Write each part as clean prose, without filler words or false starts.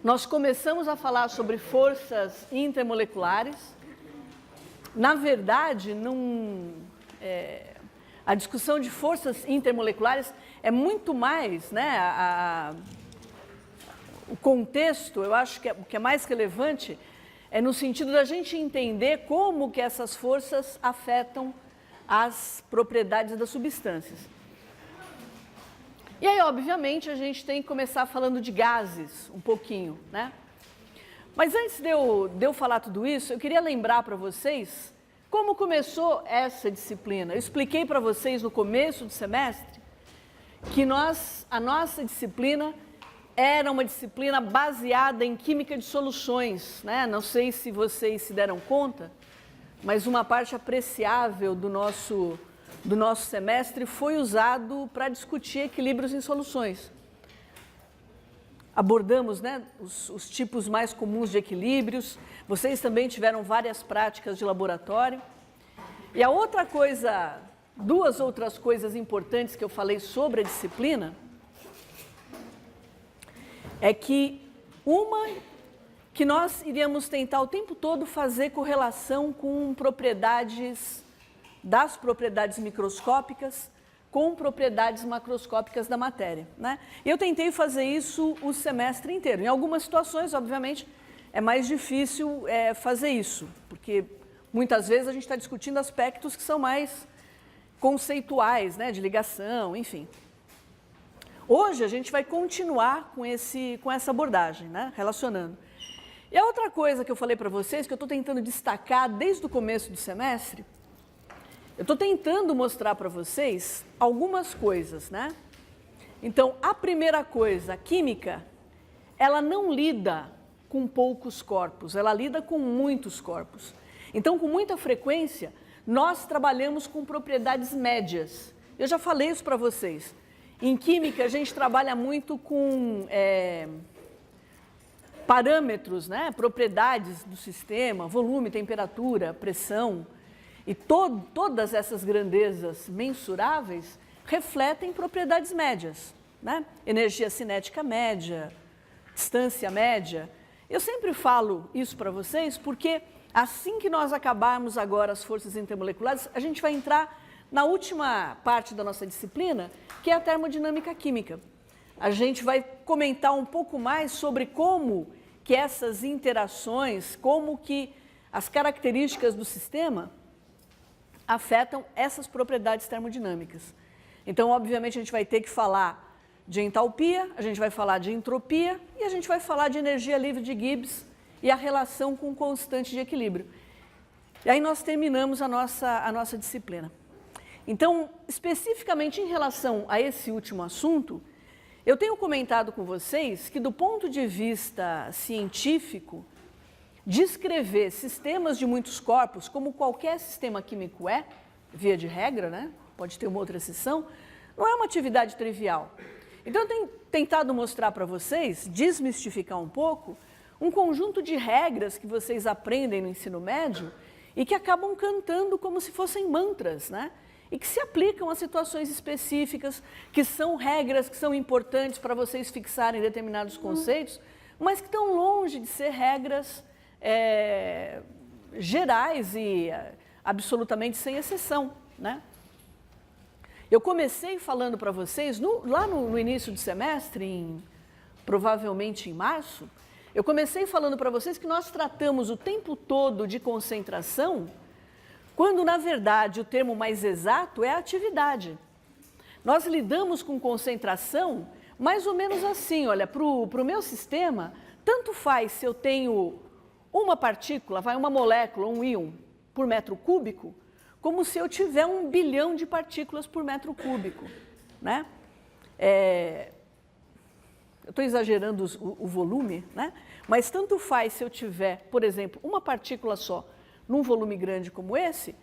nós começamos a falar sobre forças intermoleculares. Na verdade, a discussão de forças intermoleculares é muito mais, né, o contexto, eu acho que o que é mais relevante é no sentido da gente entender como que essas forças afetam as propriedades das substâncias. E aí, obviamente, a gente tem que começar falando de gases um pouquinho, né? Mas antes de eu falar tudo isso, eu queria lembrar para vocês como começou essa disciplina. Eu expliquei para vocês no começo do semestre que a nossa disciplina era uma disciplina baseada em química de soluções, né? Não sei se vocês se deram conta, mas uma parte apreciável do nosso semestre foi usado para discutir equilíbrios em soluções. Abordamos, né, os tipos mais comuns de equilíbrios, vocês também tiveram várias práticas de laboratório. E a outra coisa, duas outras coisas importantes que eu falei sobre a disciplina, é que que nós iríamos tentar o tempo todo fazer correlação com das propriedades microscópicas com propriedades macroscópicas da matéria, né? E eu tentei fazer isso o semestre inteiro. Em algumas situações, obviamente, é mais difícil fazer isso, porque muitas vezes a gente está discutindo aspectos que são mais conceituais, né, de ligação, enfim. Hoje a gente vai continuar com essa abordagem, né, relacionando. E a outra coisa que eu falei para vocês, que eu estou tentando destacar desde o começo do semestre, eu estou tentando mostrar para vocês algumas coisas, né? Então, a primeira coisa, a química, ela não lida com poucos corpos, ela lida com muitos corpos. Então, com muita frequência, nós trabalhamos com propriedades médias. Eu já falei isso para vocês. Em química, a gente trabalha muito com parâmetros, né? Propriedades do sistema, volume, temperatura, pressão. E todas essas grandezas mensuráveis refletem propriedades médias, né? Energia cinética média, distância média. Eu sempre falo isso para vocês porque assim que nós acabarmos agora as forças intermoleculares, a gente vai entrar na última parte da nossa disciplina, que é a termodinâmica química. A gente vai comentar um pouco mais sobre como que essas interações, como que as características do sistema afetam essas propriedades termodinâmicas. Então, obviamente, a gente vai ter que falar de entalpia, a gente vai falar de entropia e a gente vai falar de energia livre de Gibbs e a relação com constante de equilíbrio. E aí nós terminamos a nossa disciplina. Então, especificamente em relação a esse último assunto, eu tenho comentado com vocês que, do ponto de vista científico, descrever sistemas de muitos corpos, como qualquer sistema químico via de regra, né? Pode ter uma outra exceção, não é uma atividade trivial. Então, eu tenho tentado mostrar para vocês, desmistificar um pouco, um conjunto de regras que vocês aprendem no ensino médio e que acabam cantando como se fossem mantras, né? E que se aplicam a situações específicas, que são regras que são importantes para vocês fixarem determinados conceitos, mas que estão longe de ser regras gerais e absolutamente sem exceção, né? Eu comecei falando para vocês, lá no início do semestre, provavelmente em março, eu comecei falando para vocês que nós tratamos o tempo todo de concentração, quando, na verdade, o termo mais exato é atividade. Nós lidamos com concentração mais ou menos assim, olha, para o meu sistema, tanto faz se eu tenho uma partícula, uma molécula, um íon, por metro cúbico, como se eu tiver 1 bilhão de partículas por metro cúbico, né? Eu estou exagerando o volume, né? Mas tanto faz se eu tiver, por exemplo, uma partícula só num volume grande como esse,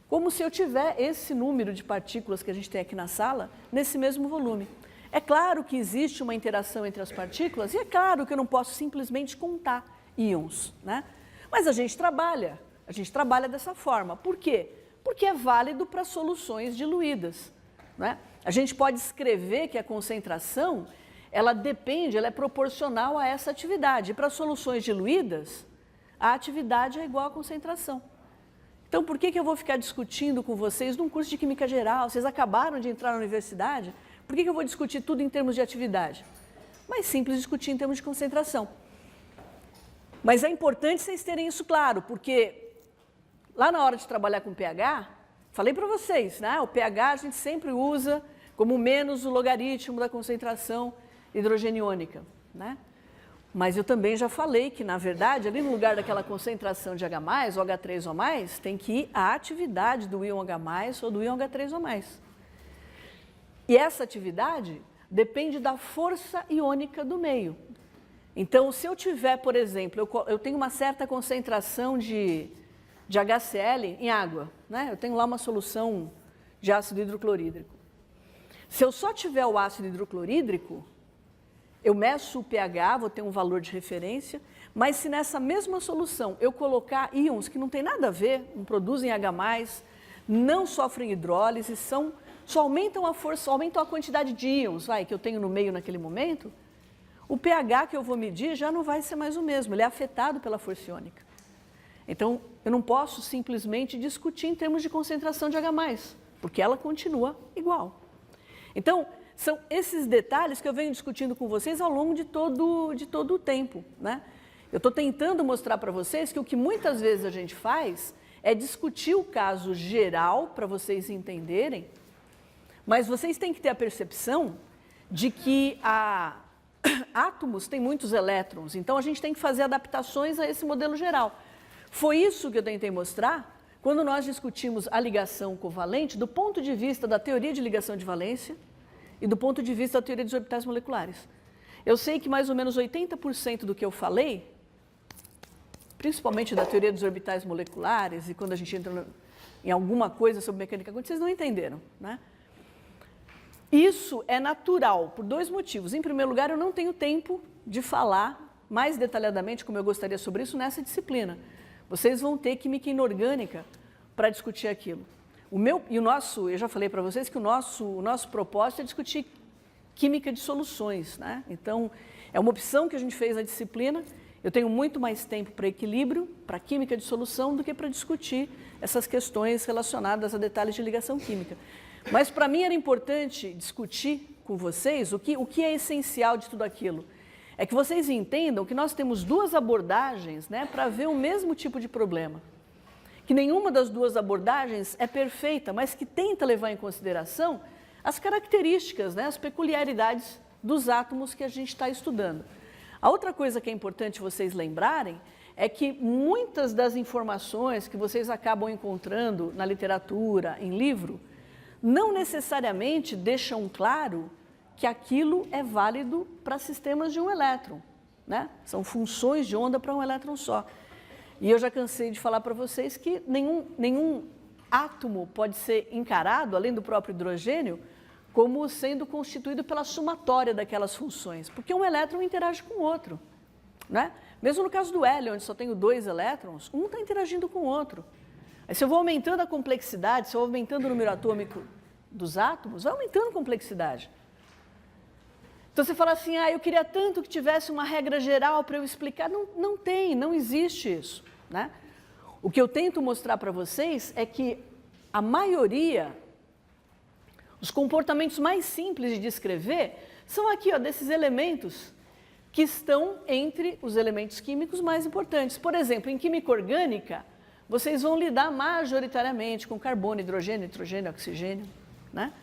como se eu tiver esse número de partículas que a gente tem aqui na sala, nesse mesmo volume. É claro que existe uma interação entre as partículas, e é claro que eu não posso simplesmente contar íons, né? Mas a gente trabalha dessa forma. Por quê? Porque é válido para soluções diluídas, né? A gente pode escrever que a concentração ela depende, ela é proporcional a essa atividade. E para soluções diluídas, a atividade é igual à concentração. Então, por que eu vou ficar discutindo com vocês num curso de Química Geral? Vocês acabaram de entrar na universidade, por que eu vou discutir tudo em termos de atividade? Mais simples discutir em termos de concentração. Mas é importante vocês terem isso claro, porque lá na hora de trabalhar com pH, falei para vocês, né? O pH a gente sempre usa como menos o logaritmo da concentração hidrogeniônica, né? Mas eu também já falei que, na verdade, ali no lugar daquela concentração de H+, ou H3O+, tem que ir a atividade do íon H+, ou do íon H3O+. E essa atividade depende da força iônica do meio. Então, se eu tiver, por exemplo, eu tenho uma certa concentração de HCl em água, né? Eu tenho lá uma solução de ácido hidroclorídrico. Se eu só tiver o ácido hidroclorídrico, eu meço o pH, vou ter um valor de referência, mas se nessa mesma solução eu colocar íons que não tem nada a ver, não produzem H+, não sofrem hidrólise, só aumentam a força, aumentam a quantidade de íons que eu tenho no meio naquele momento, o pH que eu vou medir já não vai ser mais o mesmo, ele é afetado pela força iônica. Então, eu não posso simplesmente discutir em termos de concentração de H+, porque ela continua igual. Então, são esses detalhes que eu venho discutindo com vocês ao longo de todo o tempo, né? Eu estou tentando mostrar para vocês que o que muitas vezes a gente faz é discutir o caso geral para vocês entenderem, mas vocês têm que ter a percepção de que átomos têm muitos elétrons, então a gente tem que fazer adaptações a esse modelo geral. Foi isso que eu tentei mostrar quando nós discutimos a ligação covalente do ponto de vista da teoria de ligação de valência e do ponto de vista da teoria dos orbitais moleculares. Eu sei que mais ou menos 80% do que eu falei, principalmente da teoria dos orbitais moleculares, e quando a gente entra em alguma coisa sobre mecânica quântica, vocês não entenderam, né? Isso é natural, por dois motivos. Em primeiro lugar, eu não tenho tempo de falar mais detalhadamente, como eu gostaria, sobre isso nessa disciplina. Vocês vão ter química inorgânica para discutir aquilo. Eu já falei para vocês que o nosso propósito é discutir química de soluções, né? Então, é uma opção que a gente fez na disciplina. Eu tenho muito mais tempo para equilíbrio, para química de solução, do que para discutir essas questões relacionadas a detalhes de ligação química. Mas, para mim, era importante discutir com vocês o que é essencial de tudo aquilo. É que vocês entendam que nós temos duas abordagens, né, para ver o mesmo tipo de problema. Que nenhuma das duas abordagens é perfeita, mas que tenta levar em consideração as características, né, as peculiaridades dos átomos que a gente está estudando. A outra coisa que é importante vocês lembrarem é que muitas das informações que vocês acabam encontrando na literatura, em livro, não necessariamente deixam claro que aquilo é válido para sistemas de um elétron, né? São funções de onda para um elétron só. E eu já cansei de falar para vocês que nenhum átomo pode ser encarado, além do próprio hidrogênio, como sendo constituído pela somatória daquelas funções, porque um elétron interage com o outro, né? Mesmo no caso do hélio, onde só tenho 2 elétrons, um está interagindo com o outro. Aí, se eu vou aumentando a complexidade, se eu vou aumentando o número atômico dos átomos, vai aumentando a complexidade. Então, você fala assim, eu queria tanto que tivesse uma regra geral para eu explicar. Não tem, não existe isso, né? O que eu tento mostrar para vocês é que a maioria, os comportamentos mais simples de descrever, são aqui, desses elementos que estão entre os elementos químicos mais importantes. Por exemplo, em química orgânica, vocês vão lidar majoritariamente com carbono, hidrogênio, nitrogênio, oxigênio, né?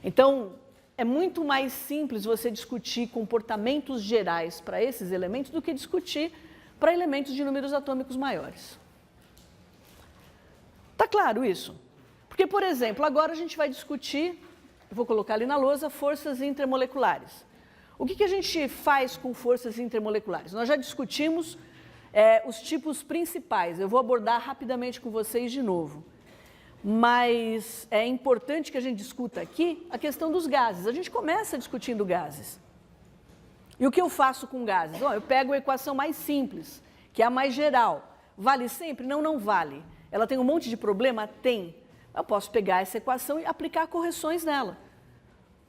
Então, é muito mais simples você discutir comportamentos gerais para esses elementos do que discutir para elementos de números atômicos maiores. Tá claro isso? Porque, por exemplo, agora a gente vai discutir, eu vou colocar ali na lousa, forças intermoleculares. O que a gente faz com forças intermoleculares? Nós já discutimos os tipos principais. Eu vou abordar rapidamente com vocês de novo. Mas é importante que a gente discuta aqui a questão dos gases. A gente começa discutindo gases. E o que eu faço com gases? Eu pego a equação mais simples, que é a mais geral. Vale sempre? Não, não vale. Ela tem um monte de problema? Tem. Eu posso pegar essa equação e aplicar correções nela.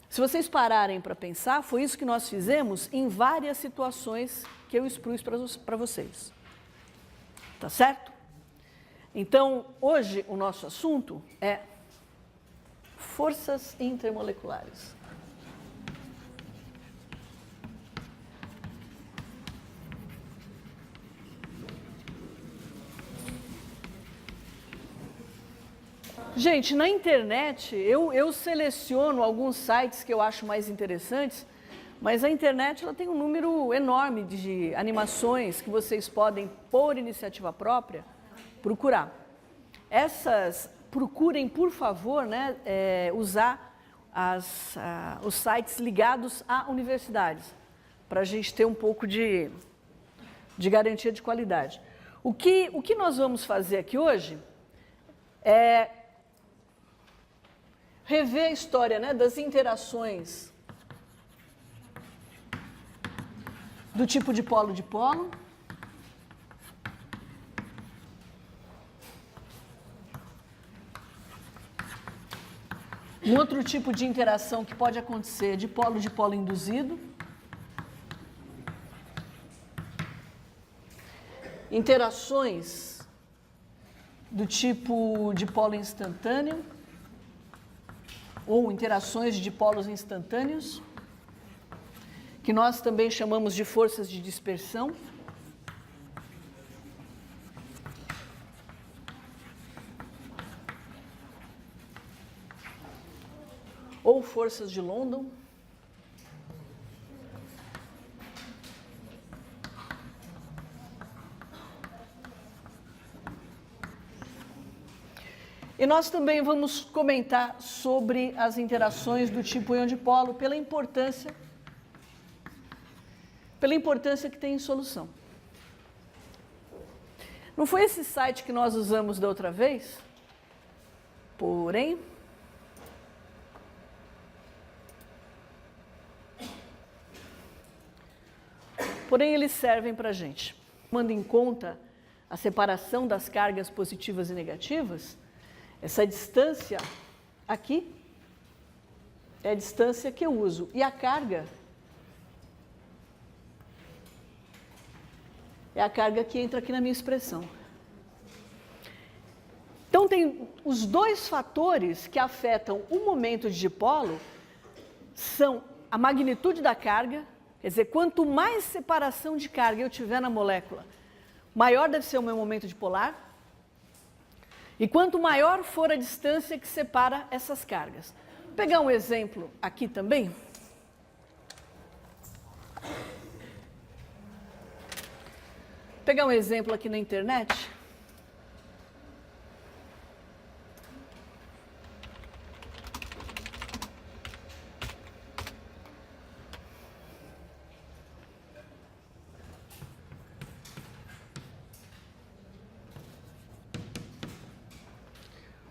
Se vocês pararem para pensar, foi isso que nós fizemos em várias situações que eu expus para vocês. Tá certo? Então, hoje o nosso assunto é forças intermoleculares. Gente, na internet, eu seleciono alguns sites que eu acho mais interessantes, mas a internet ela tem um número enorme de animações que vocês podem, por iniciativa própria, procurar. Procurem, por favor, né, usar os sites ligados a universidades, para a gente ter um pouco de garantia de qualidade. O que nós vamos fazer aqui hoje é rever a história, né, das interações do tipo de polo, um outro tipo de interação que pode acontecer é de polo induzido, interações do tipo de polo instantâneo, ou interações de polos instantâneos, que nós também chamamos de forças de dispersão. Ou forças de London. E nós também vamos comentar sobre as interações do tipo íon-dipolo pela importância que tem em solução. Não foi esse site que nós usamos da outra vez? Porém, eles servem para a gente. Tomando em conta a separação das cargas positivas e negativas, essa distância aqui é a distância que eu uso. E a carga é a carga que entra aqui na minha expressão. Então, tem os dois fatores que afetam o momento de dipolo, são a magnitude da carga, quer dizer, quanto mais separação de carga eu tiver na molécula, maior deve ser o meu momento dipolar. E quanto maior for a distância que separa essas cargas. Vou pegar um exemplo aqui também. Vou pegar um exemplo aqui na internet.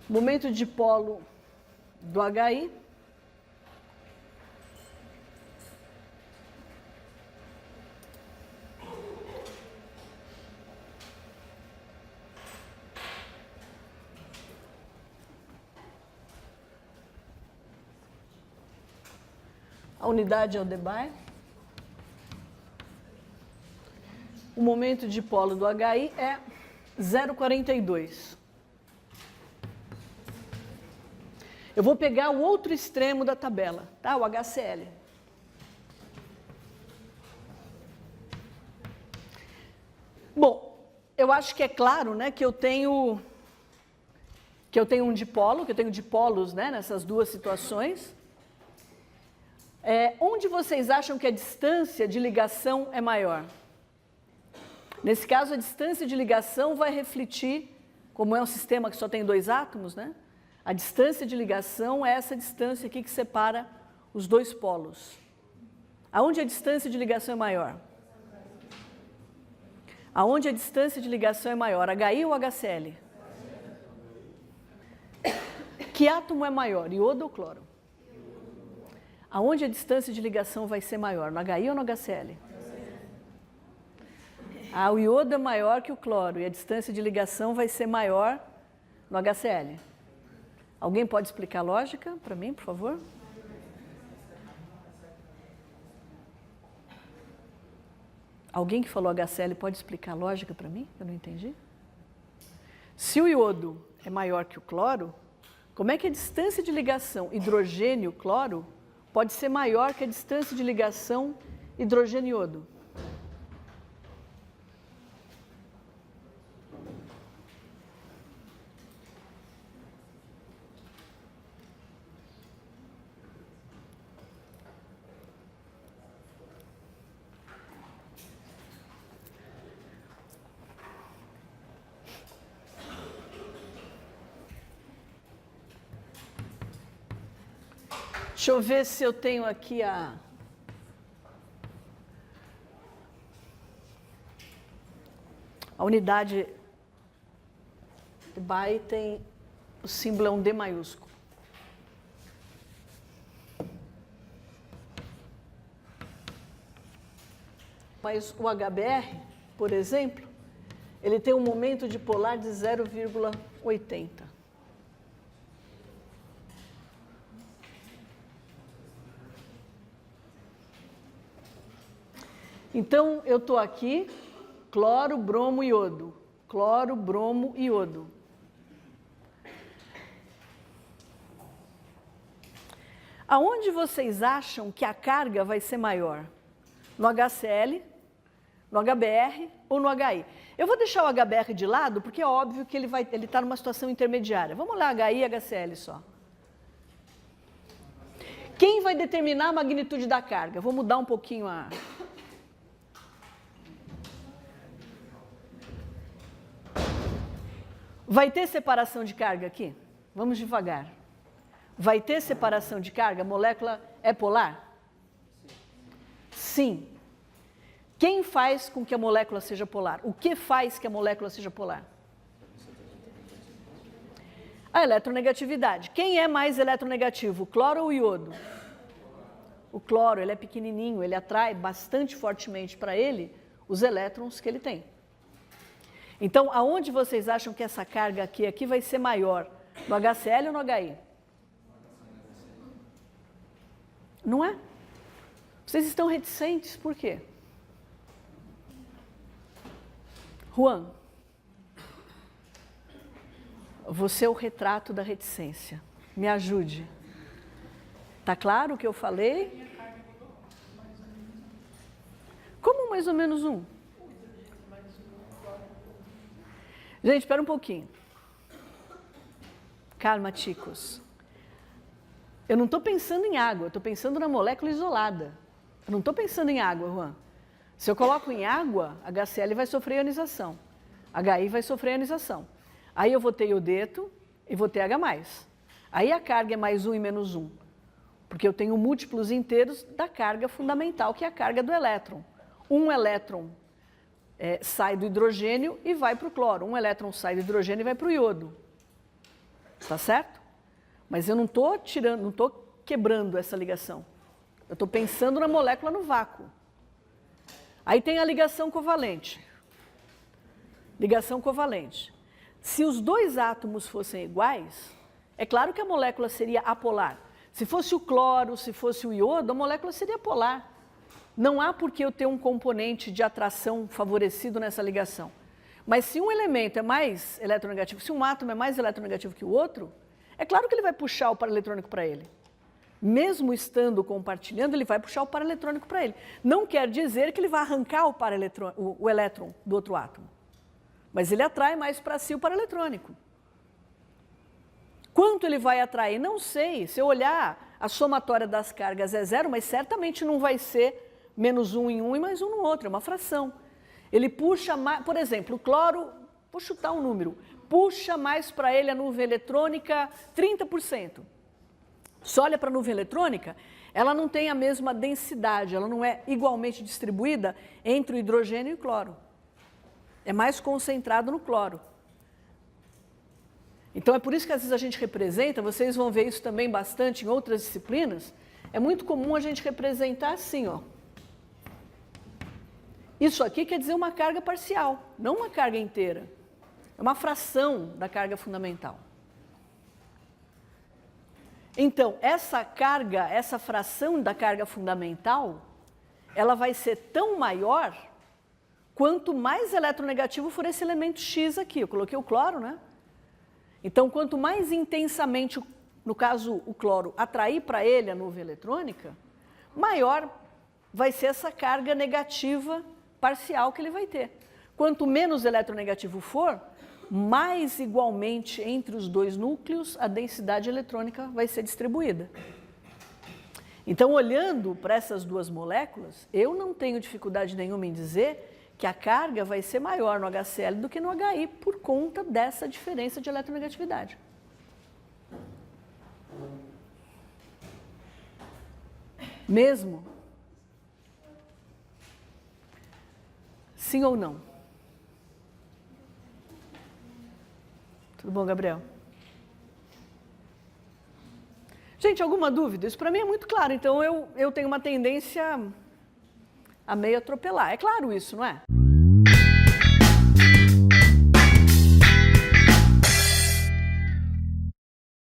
Momento de dipolo do HI. A unidade é o Debye. O momento de dipolo do HI é 0,42. Eu vou pegar o outro extremo da tabela, tá? O HCl. Bom, eu acho que é claro, né, que eu tenho um dipolo, que eu tenho dipolos, né, nessas duas situações. Onde vocês acham que a distância de ligação é maior? Nesse caso, a distância de ligação vai refletir, como é um sistema que só tem dois átomos, né? A distância de ligação é essa distância aqui que separa os dois polos. Aonde a distância de ligação é maior? Aonde a distância de ligação é maior, HI ou HCl? Que átomo é maior, iodo ou cloro? Aonde a distância de ligação vai ser maior, no HI ou no HCl? O iodo é maior que o cloro e a distância de ligação vai ser maior no HCl. Alguém pode explicar a lógica para mim, por favor? Alguém que falou HCl pode explicar a lógica para mim? Eu não entendi. Se o iodo é maior que o cloro, como é que a distância de ligação hidrogênio-cloro pode ser maior que a distância de ligação hidrogênio-iodo? Deixa eu ver se eu tenho aqui a unidade by tem o símbolo é um D maiúsculo. Mas o HBr, por exemplo, ele tem um momento dipolar de 0,80. Então, eu estou aqui, cloro, bromo, iodo. Cloro, bromo, iodo. Aonde vocês acham que a carga vai ser maior? No HCl, no HBr ou no HI? Eu vou deixar o HBr de lado, porque é óbvio que ele está numa situação intermediária. Vamos olhar HI e HCl só. Quem vai determinar a magnitude da carga? Vou mudar um pouquinho a... Vai ter separação de carga aqui? Vamos devagar. Vai ter separação de carga? A molécula é polar? Sim. Quem faz com que a molécula seja polar? O que faz que a molécula seja polar? A eletronegatividade. Quem é mais eletronegativo, o cloro ou o iodo? O cloro, ele é pequenininho, ele atrai bastante fortemente para ele os elétrons que ele tem. Então, aonde vocês acham que essa carga aqui vai ser maior? No HCl ou no HI? Não é? Vocês estão reticentes, por quê? Juan, você é o retrato da reticência. Me ajude. Está claro o que eu falei? Como mais ou menos um? Gente, espera um pouquinho. Calma, chicos. Eu não estou pensando em água, eu estou pensando na molécula isolada. Eu não estou pensando em água, Juan. Se eu coloco em água, HCl vai sofrer ionização. HI vai sofrer ionização. Aí eu vou ter iodeto e vou ter H+. Aí a carga é mais 1 e menos 1. Porque eu tenho múltiplos inteiros da carga fundamental, que é a carga do elétron. Um elétron sai do hidrogênio e vai para o cloro. Um elétron sai do hidrogênio e vai para o iodo. Tá certo? Mas eu não estou tirando, não estou quebrando essa ligação. Eu estou pensando na molécula no vácuo. Aí tem a ligação covalente. Ligação covalente. Se os dois átomos fossem iguais, é claro que a molécula seria apolar. Se fosse o cloro, se fosse o iodo, a molécula seria polar. Não há por que eu ter um componente de atração favorecido nessa ligação. Mas se um elemento é mais eletronegativo, se um átomo é mais eletronegativo que o outro, é claro que ele vai puxar o paraeletrônico para ele. Mesmo estando compartilhando, ele vai puxar o paraeletrônico para ele. Não quer dizer que ele vai arrancar o elétron do outro átomo. Mas ele atrai mais para si o paraeletrônico. Quanto ele vai atrair? Não sei. Se eu olhar, a somatória das cargas é 0, mas certamente não vai ser menos 1 em um e mais 1 no outro, é uma fração. Ele puxa mais, por exemplo, o cloro, vou chutar um número, puxa mais para ele a nuvem eletrônica 30%. Se olha para a nuvem eletrônica, ela não tem a mesma densidade, ela não é igualmente distribuída entre o hidrogênio e o cloro. É mais concentrado no cloro. Então é por isso que às vezes a gente representa, vocês vão ver isso também bastante em outras disciplinas, é muito comum a gente representar assim, ó. Isso aqui quer dizer uma carga parcial, não uma carga inteira. É uma fração da carga fundamental. Então, essa carga, essa fração da carga fundamental, ela vai ser tão maior quanto mais eletronegativo for esse elemento X aqui. Eu coloquei o cloro, né? Então, quanto mais intensamente, no caso o cloro, atrair para ele a nuvem eletrônica, maior vai ser essa carga negativa parcial que ele vai ter. Quanto menos eletronegativo for, mais igualmente entre os dois núcleos a densidade eletrônica vai ser distribuída. Então, olhando para essas duas moléculas, eu não tenho dificuldade nenhuma em dizer que a carga vai ser maior no HCl do que no HI por conta dessa diferença de eletronegatividade. Mesmo? Sim ou não? Tudo bom, Gabriel? Gente, alguma dúvida? Isso para mim é muito claro. Então, eu tenho uma tendência a meio atropelar. É claro isso, não é?